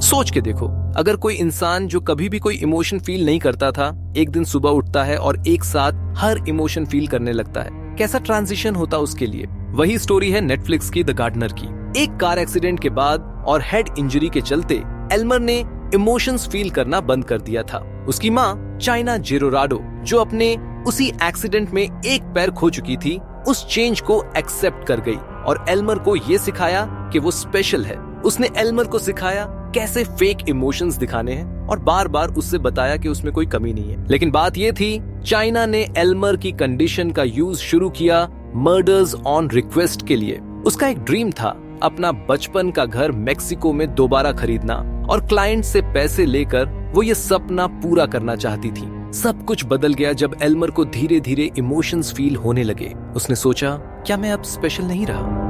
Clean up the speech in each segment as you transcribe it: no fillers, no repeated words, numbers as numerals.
सोच के देखो, अगर कोई इंसान जो कभी भी कोई इमोशन फील नहीं करता था, एक दिन सुबह उठता है और एक साथ हर इमोशन फील करने लगता है, कैसा ट्रांजिशन होता उसके लिए। वही स्टोरी है नेटफ्लिक्स की द गार्डनर की। एक कार एक्सीडेंट के बाद और हेड इंजरी के चलते एल्मर ने इमोशंस फील करना बंद कर दिया था। उसकी माँ चाइना जेरोराडो, जो अपने उसी एक्सीडेंट में एक पैर खो चुकी थी, उस चेंज को एक्सेप्ट कर गई और एल्मर को ये सिखाया कि वो स्पेशल है। उसने एल्मर को सिखाया कैसे फेक इमोशंस दिखाने हैं और बार बार उससे बताया कि उसमें कोई कमी नहीं है। लेकिन बात ये थी, चाइना ने एल्मर की कंडीशन का यूज शुरू किया मर्डर्स ऑन रिक्वेस्ट के लिए। उसका एक ड्रीम था अपना बचपन का घर मेक्सिको में दोबारा खरीदना और क्लाइंट से पैसे लेकर वो ये सपना पूरा करना चाहती थी। सब कुछ बदल गया जब एल्मर को धीरे धीरे इमोशंस फील होने लगे। उसने सोचा, क्या मैं अब स्पेशल नहीं रहा?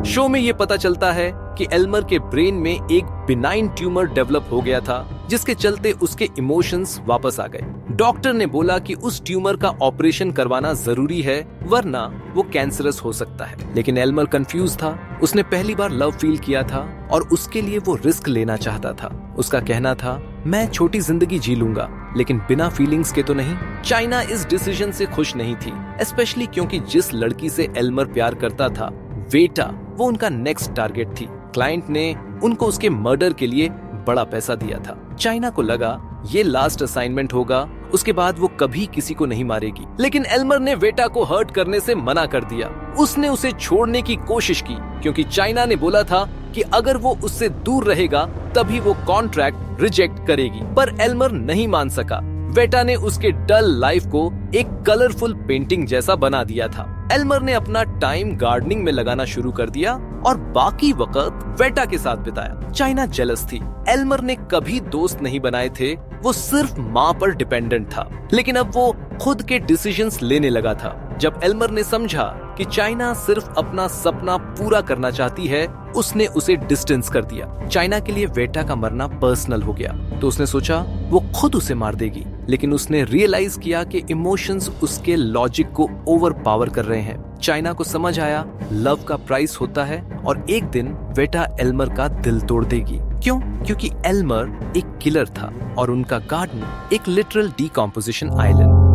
शो में ये पता चलता है कि एल्मर के ब्रेन में एक बिनाइन ट्यूमर डेवलप हो गया था, जिसके चलते उसके इमोशंस वापस आ गए। डॉक्टर ने बोला कि उस ट्यूमर का ऑपरेशन करवाना जरूरी है, वरना वो कैंसरस हो सकता है। लेकिन एल्मर कंफ्यूज था। उसने पहली बार लव फील किया था और उसके लिए वो रिस्क लेना चाहता था। उसका कहना था, मैं छोटी जिंदगी जी लूंगा, लेकिन बिना फीलिंग्स के तो नहीं। चाइना इस डिसीजन से खुश नहीं थी, स्पेशली क्योंकि जिस लड़की से एल्मर प्यार करता था, वेटा, वो उनका नेक्स्ट टारगेट थी। क्लाइंट ने उनको उसके मर्डर के लिए बड़ा पैसा दिया था। चाइना को लगा ये लास्ट असाइनमेंट होगा, उसके बाद वो कभी किसी को नहीं मारेगी। लेकिन एल्मर ने वेटा को हर्ट करने से मना कर दिया। उसने उसे छोड़ने की कोशिश की, क्योंकि चाइना ने बोला था कि अगर वो उससे दूर रहेगा तभी वो कॉन्ट्रैक्ट रिजेक्ट करेगी। पर एल्मर नहीं मान सका। वेटा ने उसके डल लाइफ को एक कलरफुल पेंटिंग जैसा बना दिया था। एल्मर ने अपना टाइम गार्डनिंग में लगाना शुरू कर दिया और बाकी वक्त वेटा के साथ बिताया। चाइना जेलस थी। एल्मर ने कभी दोस्त नहीं बनाए थे, वो सिर्फ माँ पर डिपेंडेंट था। लेकिन अब वो खुद के डिसीजंस लेने लगा था। जब एल्मर ने समझा कि चाइना सिर्फ अपना सपना पूरा करना चाहती है, उसने उसे डिस्टेंस कर दिया। चाइना के लिए वेटा का मरना पर्सनल हो गया, तो उसने सोचा वो खुद उसे मार देगी। लेकिन उसने रियलाइज किया कि इमोशंस उसके लॉजिक को ओवर पावर कर रहे हैं। चाइना को समझ आया लव का प्राइस होता है और एक दिन वेटा एल्मर का दिल तोड़ देगी। क्यों? क्योंकि एल्मर एक किलर था और उनका गार्डन एक लिटरल डिकम्पोजिशन आइलैंड।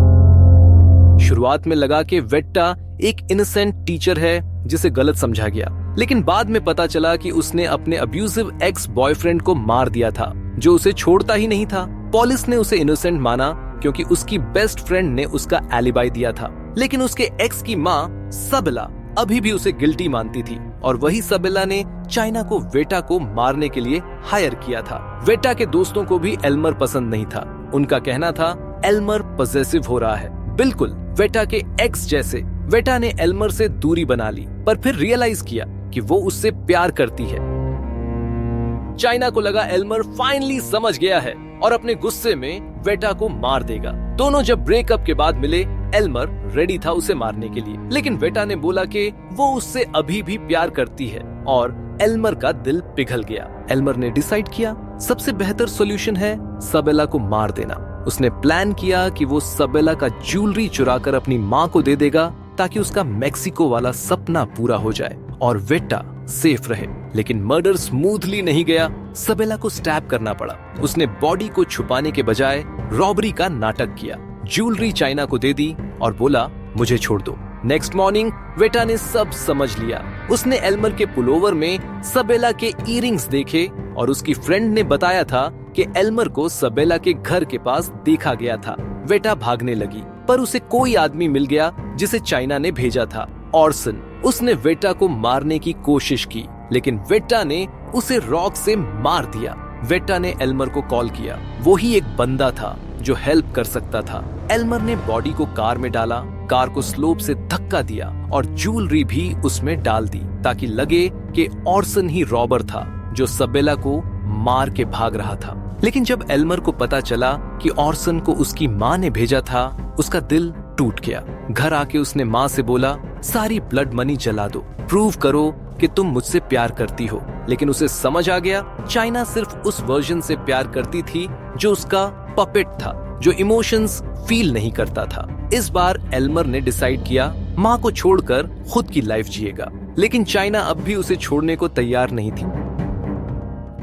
शुरुआत में लगा कि वेटा एक इनोसेंट टीचर है जिसे गलत समझा गया, लेकिन बाद में पता चला कि उसने अपने अब्यूजिव एक्स बॉयफ्रेंड को मार दिया था, जो उसे छोड़ता ही नहीं था। पुलिस ने उसे इनोसेंट माना क्योंकि उसकी बेस्ट फ्रेंड ने उसका एलिबाई दिया था। लेकिन उसके एक्स की माँ सबेला अभी भी उसे गिल्टी मानती थी और वही सबेला ने चाइना को वेटा को मारने के लिए हायर किया था। वेटा के दोस्तों को भी एल्मर पसंद नहीं था। उनका कहना था एल्मर पॉसेसिव हो रहा है, बिल्कुल वेटा के एक्स जैसे। वेटा ने एल्मर से दूरी बना ली, पर फिर रियलाइज किया कि वो उससे प्यार करती है। चाइना को लगा एल्मर फाइनली समझ गया है और अपने गुस्से में वेटा को मार देगा। दोनों जब ब्रेकअप के बाद मिले, एल्मर रेडी था उसे मारने के लिए, लेकिन वेटा ने बोला कि वो उससे अभी भी प्यार करती है और एल्मर का दिल पिघल गया। एल्मर ने डिसाइड किया सबसे बेहतर सॉल्यूशन है सबेला को मार देना। उसने प्लान किया कि वो सबेला का ज्वेलरी चुराकर अपनी माँ को दे देगा ताकि उसका मेक्सिको वाला सपना पूरा हो जाए और वेटा सेफ रहे। लेकिन मर्डर स्मूथली नहीं गया। सबेला को स्टैब करना पड़ा। उसने बॉडी को छुपाने के बजाय रॉबरी का नाटक किया। ज्वेलरी चाइना को दे दी और बोला मुझे छोड़ दो। नेक्स्ट मॉर्निंग वेटा ने सब समझ लिया। उसने एल्मर के पुलोवर में सबेला के इयरिंग्स देखे और उसकी फ्रेंड ने बताया था कि एल्मर को सबेला के घर के पास देखा गया था। वेटा भागने लगी, पर उसे कोई आदमी मिल गया जिसे चाइना ने भेजा था, ऑर्सन। उसने वेटा को मारने की कोशिश की, लेकिन वेटा ने उसे रॉक से मार दिया। वेटा ने एल्मर को कॉल किया। वो ही एक बंदा था जो हेल्प कर सकता था। एल्मर ने बॉडी को कार में डाला, कार को स्लोप से धक्का दिया और ज्वेलरी भी उसमें डाल दी ताकि लगे कि ऑर्सन ही रॉबर था जो सबेला को मार के भाग रहा था। लेकिन जब एल्मर को पता चला कि ऑर्सन को उसकी माँ ने भेजा था, उसका दिल टूट गया। घर आके उसने माँ से बोला सारी ब्लड मनी जला दो, प्रूव करो कि तुम मुझसे प्यार करती हो। लेकिन उसे समझ आ गया चाइना सिर्फ उस वर्जन से प्यार करती थी जो उसका पपेट था, जो इमोशंस फील नहीं करता था। इस बार एल्मर ने डिसाइड किया माँ को छोड़कर खुद की लाइफ जिएगा। लेकिन चाइना अब भी उसे छोड़ने को तैयार नहीं थी।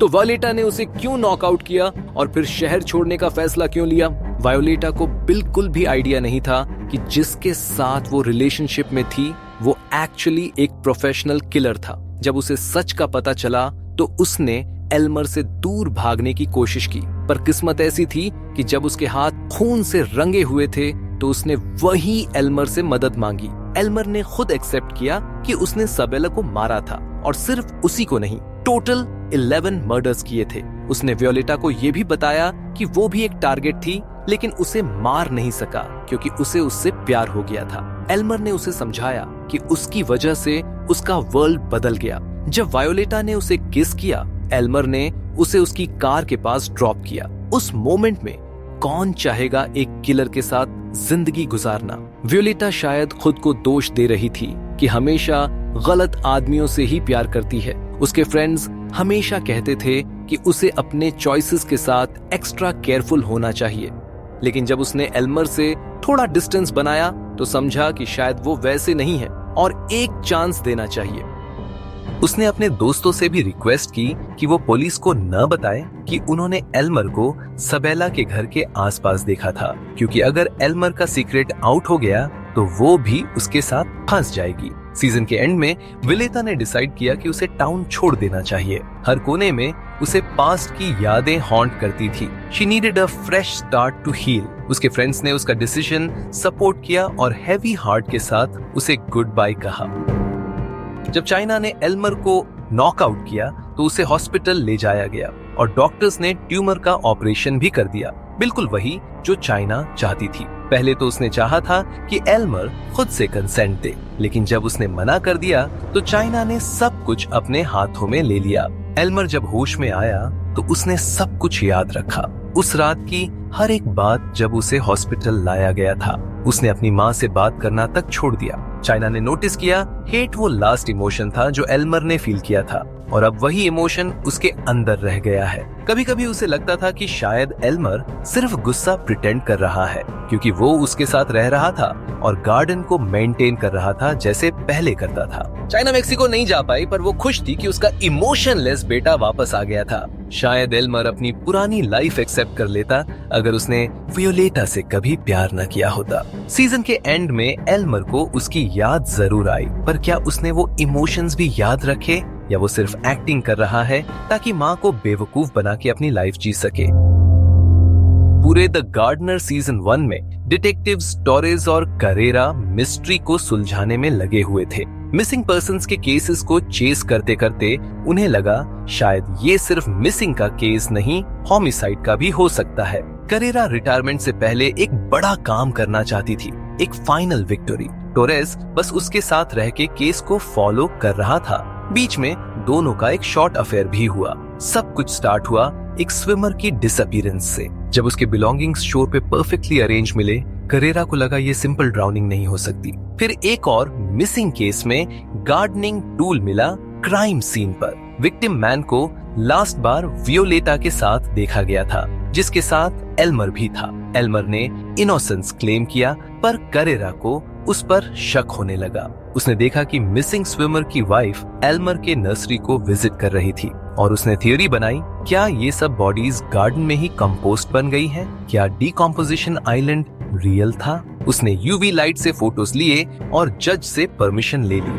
तो वायोलेटा ने उसे क्यों नॉकआउट किया और फिर शहर छोड़ने का फैसला क्यों लिया? वायोलेटा को बिल्कुल भी आइडिया नहीं था कि जिसके साथ वो रिलेशनशिप में थी वो एक्चुअली एक प्रोफेशनल किलर था। जब उसे सच का पता चला तो उसने एल्मर से दूर भागने की कोशिश की, पर किस्मत ऐसी थी कि जब उसके हाथ खून से रंगे हुए थे तो उसने वही एल्मर से मदद मांगी। एल्मर ने खुद एक्सेप्ट किया कि उसने सबेला को मारा था, और सिर्फ उसी को नहीं, टोटल 11 मर्डर्स किए थे। उसने वियोलेटा को यह भी बताया कि वो भी एक टारगेट थी, लेकिन उसे मार नहीं सका क्योंकि उसे उससे प्यार हो गया था। एल्मर ने उसे समझाया कि उसकी वजह से उसका वर्ल्ड बदल गया। जब वायोलेटा ने उसे किस किया, एल्मर ने उसे उसकी कार के पास ड्रॉप किया। उस मोमेंट में कौन चाहेगा एक किलर के साथ जिंदगी गुजारना? वियोलेटा शायद खुद को दोष दे रही थी कि हमेशा गलत आदमियों से ही प्यार करती है। उसके फ्रेंड्स हमेशा कहते थे कि उसे अपने चॉइसेस के साथ एक्स्ट्रा केयरफुल होना चाहिए, लेकिन जब उसने एल्मर से थोड़ा डिस्टेंस बनाया तो समझा कि शायद वो वैसे नहीं है और एक चांस देना चाहिए। उसने अपने दोस्तों से भी रिक्वेस्ट की कि वो पुलिस को न बताए कि उन्होंने एल्मर को सबेला के घर के आसपास देखा था, क्योंकि अगर एल्मर का सीक्रेट आउट हो गया तो वो भी उसके साथ फंस जाएगी। सीजन के एंड में वियोलेटा ने डिसाइड किया कि उसे टाउन छोड़ देना चाहिए। हर कोने में उसे पास्ट की यादें हॉन्ट करती थी। She needed a fresh start to heal. उसके फ्रेंड्स ने उसका डिसीजन सपोर्ट किया और हैवी हार्ट के साथ उसे गुड बाय कहा। जब चाइना ने एल्मर को नॉकआउट किया तो उसे हॉस्पिटल ले जाया गया और डॉक्टर्स ने ट्यूमर का ऑपरेशन भी कर दिया, बिल्कुल वही जो चाइना चाहती थी। पहले तो उसने चाहा था कि एल्मर खुद से कंसेंट दे, लेकिन जब उसने मना कर दिया तो चाइना ने सब कुछ अपने हाथों में ले लिया। एल्मर जब होश में आया तो उसने सब कुछ याद रखा, उस रात की हर एक बात जब उसे हॉस्पिटल लाया गया था। उसने अपनी माँ से बात करना तक छोड़ दिया। चाइना ने नोटिस किया हेट वो लास्ट इमोशन था जो एल्मर ने फील किया था, और अब वही इमोशन उसके अंदर रह गया है। कभी कभी उसे लगता था कि शायद एल्मर सिर्फ गुस्सा प्रिटेंड कर रहा है, क्योंकि वो उसके साथ रह रहा था और गार्डन को मेंटेन कर रहा था जैसे पहले करता था। चाइना मेक्सिको नहीं जा पाई, पर वो खुश थी कि उसका इमोशनलेस बेटा वापस आ गया था। शायद एल्मर अपनी पुरानी लाइफ एक्सेप्ट कर लेता अगर उसने वियोलेटा से कभी प्यार न किया होता। सीजन के एंड में एल्मर को उसकी याद जरूर आई, पर क्या उसने वो इमोशंस भी याद रखे या वो सिर्फ एक्टिंग कर रहा है ताकि माँ को बेवकूफ बना के अपनी लाइफ जी सके? पूरे द गार्डनर सीजन 1 में डिटेक्टिव्स टोरेस और करेरा मिस्ट्री को सुलझाने में लगे हुए थे। मिसिंग पर्संस के केसेस को चेस करते करते उन्हें लगा शायद ये सिर्फ मिसिंग का केस नहीं, होमिसाइड का भी हो सकता है। करेरा रिटायरमेंट से पहले एक बड़ा काम करना चाहती थी, एक फाइनल विक्ट्री। टोरेस बस उसके साथ रह के केस को फॉलो कर रहा था। बीच में दोनों का एक शॉर्ट अफेयर भी हुआ। सब कुछ स्टार्ट हुआ एक स्विमर की डिसअपीयरेंस से। जब उसके बिलोंगिंग्स शोर पे परफेक्टली अरेंज मिले, करेरा को लगा ये सिंपल ड्राउनिंग नहीं हो सकती। फिर एक और मिसिंग केस में गार्डनिंग टूल मिला क्राइम सीन पर। विक्टिम मैन को लास्ट बार वियोलेटा के साथ देखा गया था, जिसके साथ एल्मर भी था। एल्मर ने इनोसेंस क्लेम किया, पर करेरा को उस पर शक होने लगा। उसने देखा कि मिसिंग स्विमर की वाइफ एल्मर के नर्सरी को विजिट कर रही थी और उसने थियोरी बनाई, क्या ये सब बॉडीज गार्डन में ही कंपोस्ट बन गई हैं? क्या डिकम्पोजिशन आइलैंड रियल था? उसने यूवी लाइट से फोटोज लिए और जज से परमिशन ले ली,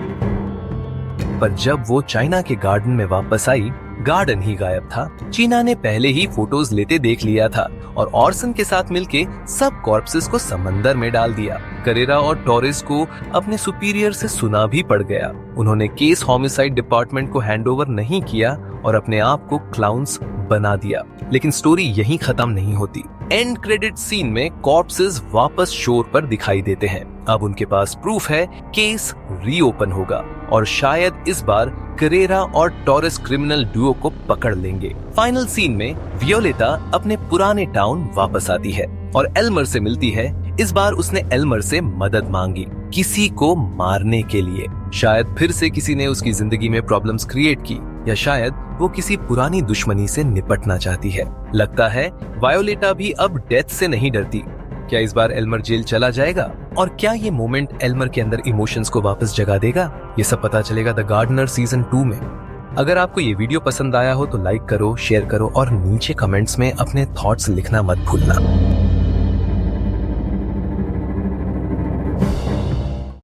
पर जब वो चाइना के गार्डन में वापस आई, गार्डन ही गायब था। चीना ने पहले ही फोटोज लेते देख लिया था और ऑर्सन के साथ मिलके सब कॉर्प्सेस को समंदर में डाल दिया। करेरा और टोरेस को अपने सुपीरियर से सुना भी पड़ गया। उन्होंने केस होमिसाइड डिपार्टमेंट को हैंडओवर नहीं किया और अपने आप को क्लाउन्स बना दिया। लेकिन स्टोरी यहीं खत्म नहीं होती। एंड क्रेडिट सीन में कॉर्प्सेस वापस शोर पर दिखाई देते हैं। अब उनके पास प्रूफ है, केस रीओपन होगा और शायद इस बार करेरा और टोरेस क्रिमिनल डुओ को पकड़ लेंगे। फाइनल सीन में वियोलेटा अपने पुराने टाउन वापस आती है और एल्मर से मिलती है। इस बार उसने एल्मर से मदद मांगी, किसी को मारने के लिए। शायद फिर से किसी ने उसकी जिंदगी में प्रॉब्लम्स क्रिएट की, या शायद वो किसी पुरानी दुश्मनी से निपटना चाहती है। लगता है वायोलेटा भी अब डेथ से नहीं डरती। क्या इस बार एल्मर जेल चला जाएगा? और क्या ये मोमेंट एल्मर के अंदर इमोशंस को वापस जगा देगा? ये सब पता चलेगा द गार्डनर सीजन 2 में। अगर आपको ये वीडियो पसंद आया हो तो लाइक करो, शेयर करो और नीचे कमेंट्स में अपने थॉट्स लिखना मत भूलना।